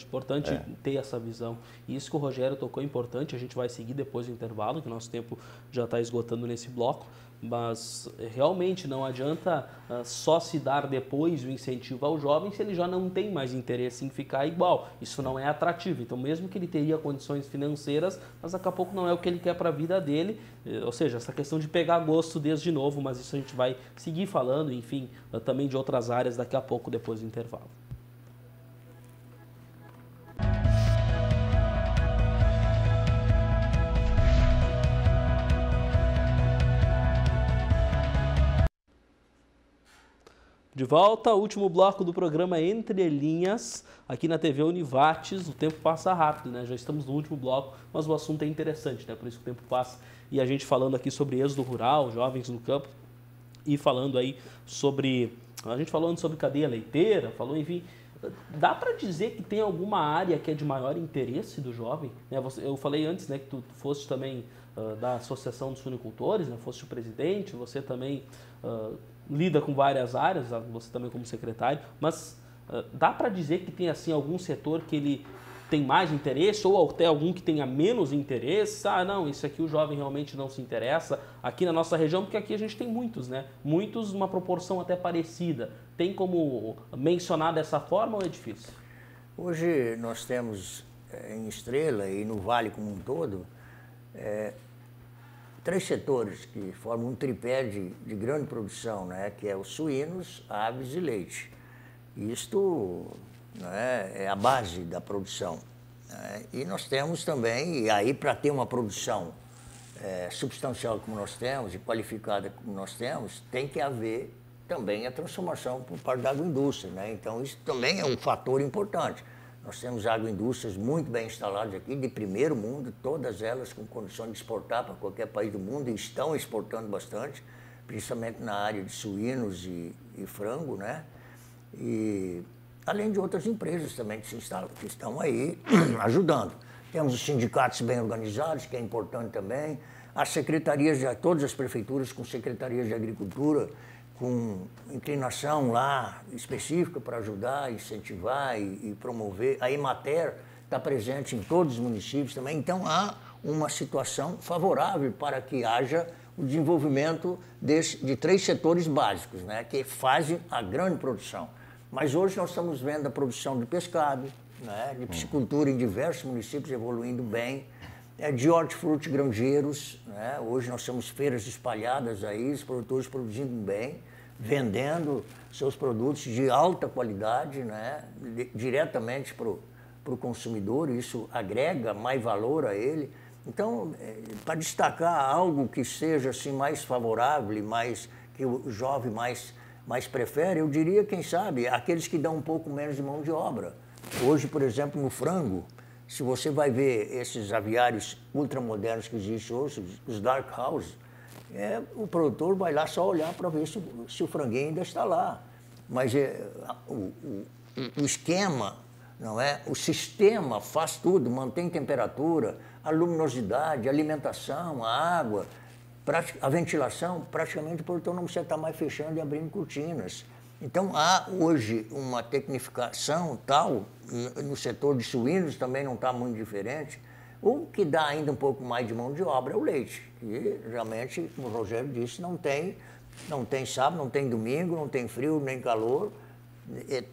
Importante ter essa visão. E isso que o Rogério tocou é importante, a gente vai seguir depois do intervalo, que o nosso tempo já está esgotando nesse bloco, mas realmente não adianta só se dar depois o incentivo ao jovem se ele já não tem mais interesse em ficar igual. Isso não é atrativo. Então, mesmo que ele teria condições financeiras, mas daqui a pouco não é o que ele quer para a vida dele. Ou seja, essa questão de pegar gosto desde novo, mas isso a gente vai seguir falando, enfim, também de outras áreas daqui a pouco, depois do intervalo. De volta, último bloco do programa Entre Linhas, aqui na TV Univates. O tempo passa rápido, né? Já estamos no último bloco, mas o assunto é interessante, né? Por isso que o tempo passa. E a gente falando aqui sobre êxodo rural, jovens no campo, e falando aí sobre... A gente falando sobre cadeia leiteira, falou, enfim... Dá para dizer que tem alguma área que é de maior interesse do jovem? Eu falei antes, né, que tu foste também da Associação dos Suinicultores, né? Foste o presidente, você também... lida com várias áreas, você também como secretário, mas dá para dizer que tem assim algum setor que ele tem mais interesse ou até algum que tenha menos interesse? Ah, não, isso aqui o jovem realmente não se interessa aqui na nossa região, porque aqui a gente tem muitos, né? Muitos, uma proporção até parecida. Tem como mencionar dessa forma ou é difícil? Hoje nós temos em Estrela e no Vale como um todo, 3 setores que formam um tripé de grande produção, né? Que é os suínos, aves e leite. Isto, né, é a base da produção, né? E nós temos também, e aí para ter uma produção substancial como nós temos e qualificada como nós temos, tem que haver também a transformação por parte da agroindústria, né? Então isso também é um fator importante. Nós temos agroindústrias muito bem instaladas aqui, de primeiro mundo, todas elas com condições de exportar para qualquer país do mundo e estão exportando bastante, principalmente na área de suínos e frango, né? E além de outras empresas também que estão aí ajudando. Temos os sindicatos bem organizados, que é importante também, as secretarias, todas as prefeituras com secretarias de agricultura, com inclinação lá específica para ajudar, incentivar e promover. A Emater está presente em todos os municípios também, então há uma situação favorável para que haja o desenvolvimento de 3 setores básicos, né, que fazem a grande produção. Mas hoje nós estamos vendo a produção de pescado, né, de piscicultura em diversos municípios evoluindo bem, de hortifruti granjeiros, né? Hoje nós temos feiras espalhadas aí, os produtores produzindo bem, vendendo seus produtos de alta qualidade, né? Diretamente para o consumidor, isso agrega mais valor a ele. Então, para destacar algo que seja assim, mais favorável e mais, que o jovem mais prefere, eu diria, quem sabe, aqueles que dão um pouco menos de mão de obra. Hoje, por exemplo, no frango, se você vai ver esses aviários ultramodernos que existem hoje, os dark houses, o produtor vai lá só olhar para ver se o franguinho ainda está lá. Mas o esquema, não é? O sistema faz tudo, mantém temperatura, a luminosidade, a alimentação, a água, a ventilação, praticamente o produtor não precisa estar mais fechando e abrindo cortinas. Então, há hoje uma tecnificação tal, no setor de suínos também não está muito diferente. O que dá ainda um pouco mais de mão de obra é o leite. E, realmente, como o Rogério disse, não tem sábado, não tem domingo, não tem frio, nem calor.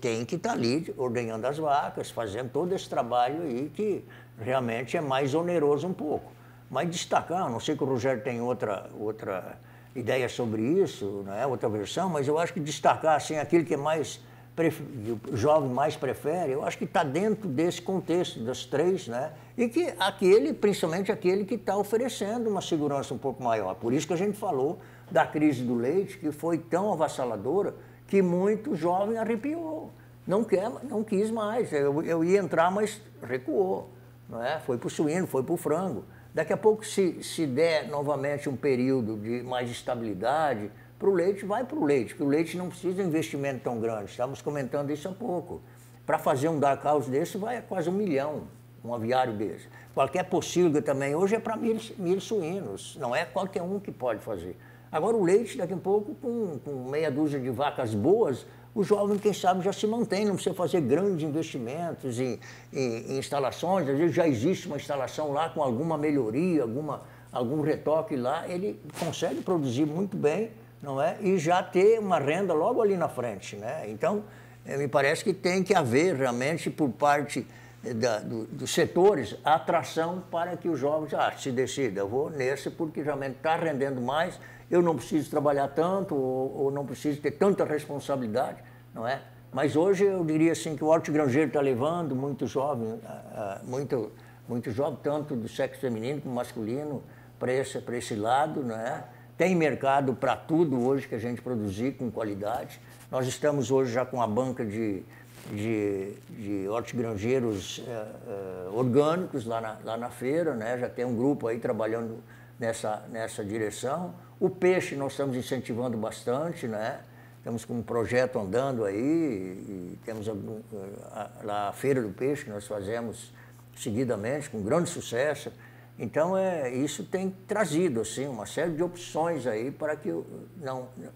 Tem que estar ali ordenhando as vacas, fazendo todo esse trabalho aí que realmente é mais oneroso um pouco. Mas destacar, não sei que o Rogério tem outra ideia sobre isso, né? Outra versão, mas eu acho que destacar assim, aquilo que o jovem mais prefere, eu acho que está dentro desse contexto das 3, né? E que principalmente aquele que está oferecendo uma segurança um pouco maior. Por isso que a gente falou da crise do leite, que foi tão avassaladora que muito jovem arrepiou. Não quis mais. Eu ia entrar, mas recuou. Não é? Foi para o suíno, foi para o frango. Daqui a pouco, se der novamente um período de mais estabilidade, para o leite, vai para o leite, porque o leite não precisa de investimento tão grande. Estávamos comentando isso há pouco. Para fazer um dark house desse, vai a quase 1 milhão, um aviário desse. Qualquer pocilga também, hoje é para 1.000 suínos, não é qualquer um que pode fazer. Agora, o leite, daqui a pouco, com meia dúzia de vacas boas, o jovem, quem sabe, já se mantém, não precisa fazer grandes investimentos em instalações, às vezes já existe uma instalação lá com alguma melhoria, algum retoque lá, ele consegue produzir muito bem, não é? E já ter uma renda logo ali na frente, né? Então, me parece que tem que haver realmente por parte dos setores a atração para que os jovens se decidam, eu vou nesse porque realmente está rendendo mais, eu não preciso trabalhar tanto ou não preciso ter tanta responsabilidade, não é? Mas hoje eu diria assim que o hortigranjeiro está levando muito jovem, muito jovem, tanto do sexo feminino como masculino, para esse lado, né? Tem mercado para tudo hoje que a gente produzir com qualidade. Nós estamos hoje já com a banca de hortigranjeiros orgânicos lá na feira, né? Já tem um grupo aí trabalhando nessa direção. O peixe nós estamos incentivando bastante, né? Estamos com um projeto andando aí e temos lá a Feira do Peixe que nós fazemos seguidamente, com grande sucesso. Então, isso tem trazido assim, uma série de opções aí para que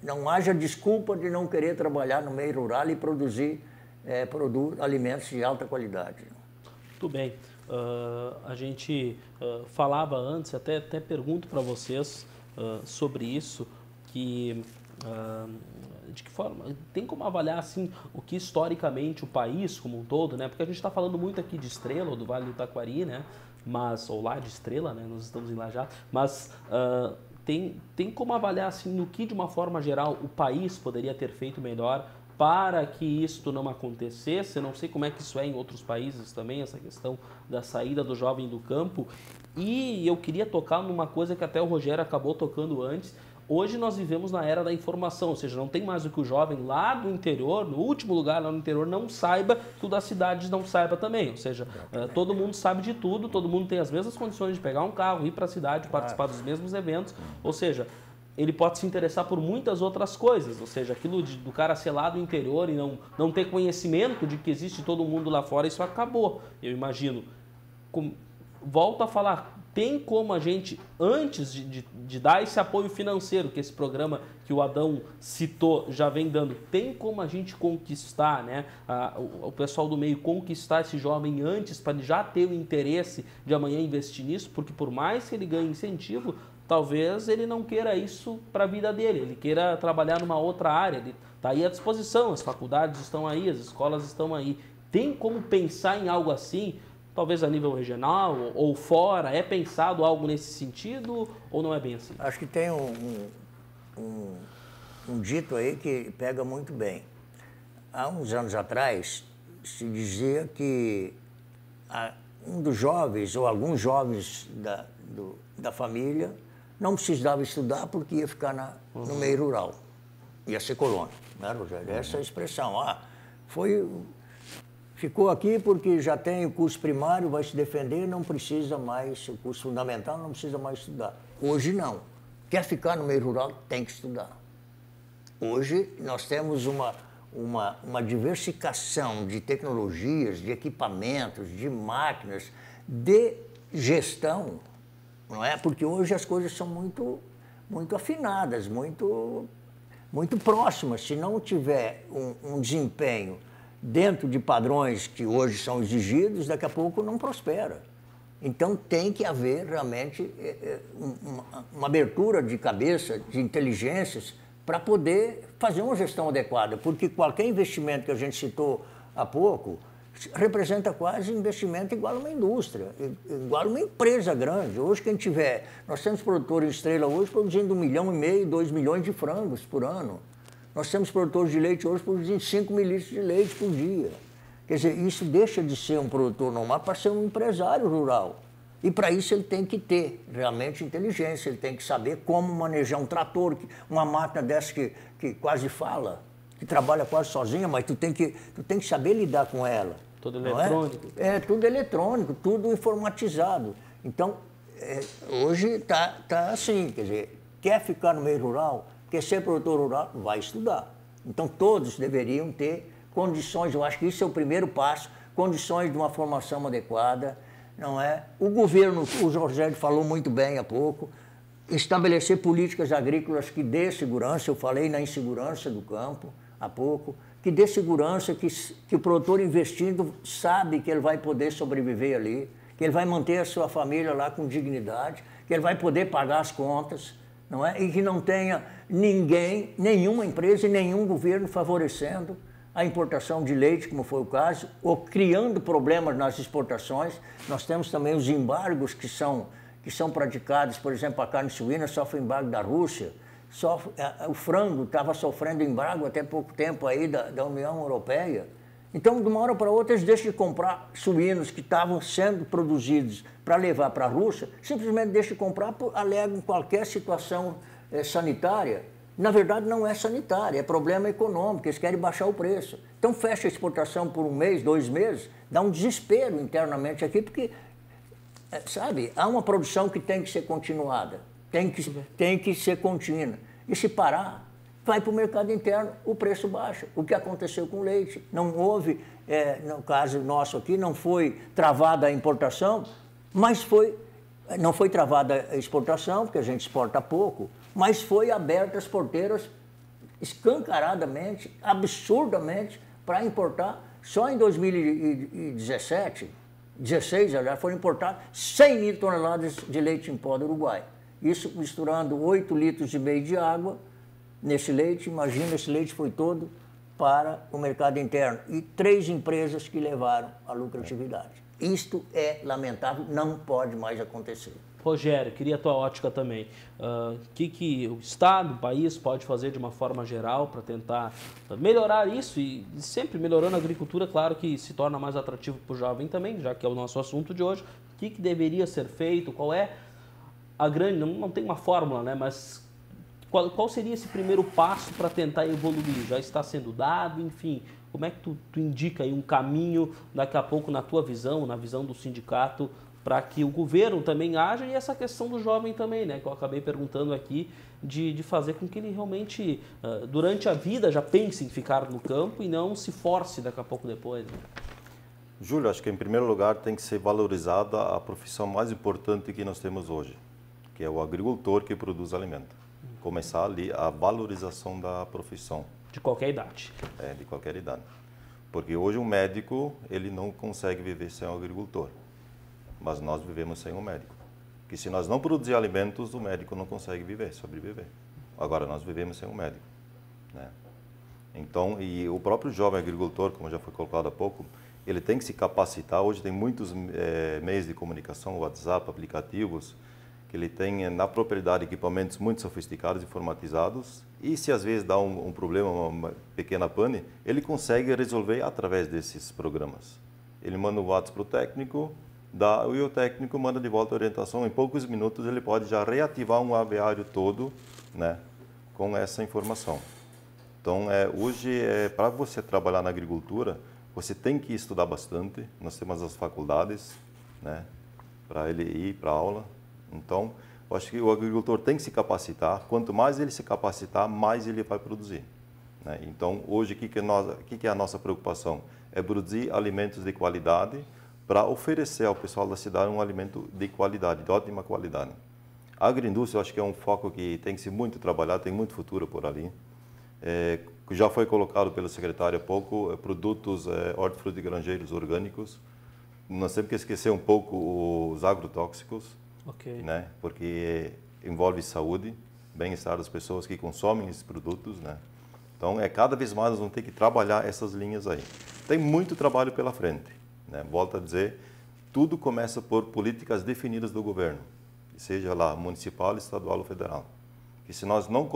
não haja desculpa de não querer trabalhar no meio rural e produzir alimentos de alta qualidade. Muito bem. A gente falava antes, até pergunto para vocês sobre isso, que de que forma, tem como avaliar assim o que historicamente o país como um todo, né? Porque a gente está falando muito aqui de Estrela, ou do Vale do Taquari, né? Ou lá de Estrela, né? Nós estamos em Lajado, mas tem como avaliar assim no que de uma forma geral o país poderia ter feito melhor para que isto não acontecesse. Eu não sei como é que isso é em outros países também, essa questão da saída do jovem do campo. E eu queria tocar numa coisa que até o Rogério acabou tocando antes. Hoje nós vivemos na era da informação, ou seja, não tem mais o que o jovem lá do interior, no último lugar lá no interior, não saiba, que o das cidades não saiba também. Ou seja, todo mundo sabe de tudo, todo mundo tem as mesmas condições de pegar um carro, ir para a cidade, participar dos mesmos eventos. Ou seja, ele pode se interessar por muitas outras coisas. Ou seja, aquilo do cara ser lá do interior e não ter conhecimento de que existe todo mundo lá fora, isso acabou, eu imagino. Volto a falar. Tem como a gente, antes de dar esse apoio financeiro, que esse programa que o Adão citou já vem dando, tem como a gente conquistar, né, o pessoal do meio conquistar esse jovem antes para ele já ter o interesse de amanhã investir nisso? Porque por mais que ele ganhe incentivo, talvez ele não queira isso para a vida dele, ele queira trabalhar numa outra área, ele está aí à disposição, as faculdades estão aí, as escolas estão aí. Tem como pensar em algo assim? Talvez a nível regional ou fora, é pensado algo nesse sentido ou não é bem assim? Acho que tem um dito aí que pega muito bem. Há uns anos atrás, se dizia que um dos jovens ou alguns jovens da família não precisava estudar porque ia ficar no meio rural, ia ser colônia, né, Rogério? Essa é a expressão. Ficou aqui porque já tem o curso primário, vai se defender, não precisa mais, o curso fundamental não precisa mais estudar. Hoje não. Quer ficar no meio rural, tem que estudar. Hoje nós temos uma diversificação de tecnologias, de equipamentos, de máquinas, de gestão, não é? Porque hoje as coisas são muito afinadas, muito próximas. Se não tiver um desempenho dentro de padrões que hoje são exigidos, daqui a pouco não prospera. Então tem que haver realmente uma abertura de cabeça, de inteligências, para poder fazer uma gestão adequada, porque qualquer investimento que a gente citou há pouco representa quase investimento igual a uma indústria, igual a uma empresa grande. Hoje nós temos produtores de Estrela hoje produzindo 1,5 milhão, 2 milhões de frangos por ano. Nós temos produtores de leite hoje produzindo 5 mil litros de leite por dia. Quer dizer, isso deixa de ser um produtor normal para ser um empresário rural. E para isso ele tem que ter realmente inteligência, ele tem que saber como manejar um trator, uma máquina dessa que quase fala, que trabalha quase sozinha, mas tu tem que saber lidar com ela. Tudo eletrônico. Tudo eletrônico, tudo informatizado. Então, hoje está assim, quer dizer, quer ficar no meio rural, quer ser produtor rural, vai estudar. Então, todos deveriam ter condições, eu acho que isso é o primeiro passo, condições de uma formação adequada, não é? O governo, o Rogério falou muito bem há pouco, estabelecer políticas agrícolas que dê segurança, eu falei na insegurança do campo há pouco, que dê segurança, que o produtor investindo sabe que ele vai poder sobreviver ali, que ele vai manter a sua família lá com dignidade, que ele vai poder pagar as contas, não é? E que não tenha ninguém, nenhuma empresa e nenhum governo favorecendo a importação de leite, como foi o caso, ou criando problemas nas exportações. Nós temos também os embargos que são praticados, por exemplo, a carne suína sofre embargo da Rússia, o frango estava sofrendo embargo até pouco tempo aí da União Europeia. Então, de uma hora para outra, eles deixam de comprar suínos que estavam sendo produzidos para levar para a Rússia, simplesmente deixam de comprar, alegam qualquer situação sanitária. Na verdade, não é sanitária, é problema econômico, eles querem baixar o preço. Então, fecha a exportação por 1 mês, 2 meses, dá um desespero internamente aqui, porque, sabe, há uma produção que tem que ser continuada, tem que ser contínua. E se parar, vai para o mercado interno, o preço baixa. O que aconteceu com o leite? Não houve, no caso nosso aqui, não foi travada a importação, mas não foi travada a exportação, porque a gente exporta pouco, mas foi aberta as porteiras escancaradamente, absurdamente, para importar. Só em 2017, 16, aliás, foram importadas 100 mil toneladas de leite em pó do Uruguai. Isso misturando 8,5 litros de água nesse leite. Imagina, esse leite foi todo para o mercado interno. E 3 empresas que levaram a lucratividade. Isto é lamentável, não pode mais acontecer. Rogério, queria a tua ótica também. O que o Estado, o país pode fazer de uma forma geral para tentar melhorar isso e sempre melhorando a agricultura, claro que se torna mais atrativo para o jovem também, já que é o nosso assunto de hoje. O que deveria ser feito? Qual é a grande... Não tem uma fórmula, né? Mas qual seria esse primeiro passo para tentar evoluir? Já está sendo dado, enfim... Como é que tu indica aí um caminho, daqui a pouco, na tua visão, na visão do sindicato, para que o governo também haja, e essa questão do jovem também, né, que eu acabei perguntando aqui, de fazer com que ele realmente, durante a vida, já pense em ficar no campo e não se force daqui a pouco depois, né? Júlio, acho que em primeiro lugar tem que ser valorizada a profissão mais importante que nós temos hoje, que é o agricultor que produz alimento. Começar ali a valorização da profissão. De qualquer idade. De qualquer idade. Porque hoje um médico, ele não consegue viver sem o agricultor. Mas nós vivemos sem o médico. Porque se nós não produzir alimentos, o médico não consegue sobreviver. Agora, nós vivemos sem o médico, né? Então, e o próprio jovem agricultor, como já foi colocado há pouco, ele tem que se capacitar. Hoje tem muitos meios de comunicação, WhatsApp, aplicativos, que ele tem na propriedade equipamentos muito sofisticados e informatizados, e se às vezes dá um problema, uma pequena pane, ele consegue resolver através desses programas. Ele manda um WhatsApp para o técnico, e o técnico manda de volta a orientação. Em poucos minutos ele pode já reativar um aviário todo, né, com essa informação. Então, hoje, para você trabalhar na agricultura, você tem que estudar bastante. Nós temos as faculdades, né, para ele ir para a aula. Então, eu acho que o agricultor tem que se capacitar. Quanto mais ele se capacitar, mais ele vai produzir, né? Então, hoje, o que é a nossa preocupação? É produzir alimentos de qualidade para oferecer ao pessoal da cidade um alimento de qualidade, de ótima qualidade. A agroindústria, eu acho que é um foco que tem que ser muito trabalhado, tem muito futuro por ali. Já foi colocado pelo secretário há pouco, produtos hortifruti e granjeiros orgânicos. Nós temos que esquecer um pouco os agrotóxicos. Okay. Né? Porque envolve saúde, bem-estar das pessoas que consomem esses produtos, né? Então, cada vez mais nós vamos ter que trabalhar essas linhas aí. Tem muito trabalho pela frente, né? Volto a dizer, tudo começa por políticas definidas do governo, seja lá municipal, estadual ou federal. Que se nós não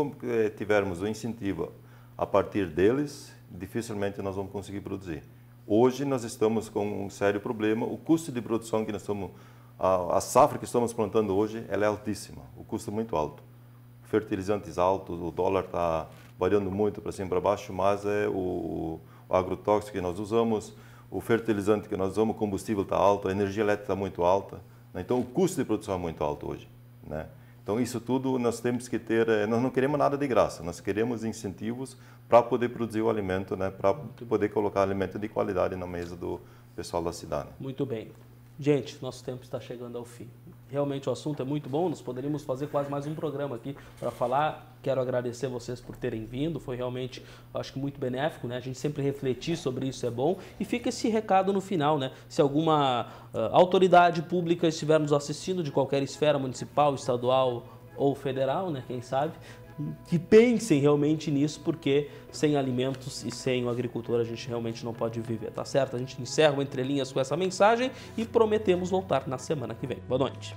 tivermos o incentivo a partir deles, dificilmente nós vamos conseguir produzir. Hoje nós estamos com um sério problema, o custo de produção que nós estamos... A safra que estamos plantando hoje, ela é altíssima, o custo é muito alto. Fertilizantes altos, o dólar está variando muito para cima e para baixo, mas o agrotóxico que nós usamos, o fertilizante que nós usamos, o combustível está alto, a energia elétrica está muito alta, né? Então o custo de produção é muito alto hoje, né? Então isso tudo nós temos que ter, nós não queremos nada de graça, nós queremos incentivos para poder produzir o alimento, né? Para poder colocar alimento de qualidade na mesa do pessoal da cidade. Muito bem. Gente, nosso tempo está chegando ao fim. Realmente o assunto é muito bom, nós poderíamos fazer quase mais um programa aqui para falar. Quero agradecer vocês por terem vindo, foi realmente, acho que muito benéfico, né? A gente sempre refletir sobre isso é bom. E fica esse recado no final, né? Se alguma autoridade pública estiver nos assistindo, de qualquer esfera, municipal, estadual ou federal, né? Quem sabe, que pensem realmente nisso, porque sem alimentos e sem o agricultor a gente realmente não pode viver, tá certo? A gente encerra o Entre Linhas com essa mensagem e prometemos voltar na semana que vem. Boa noite.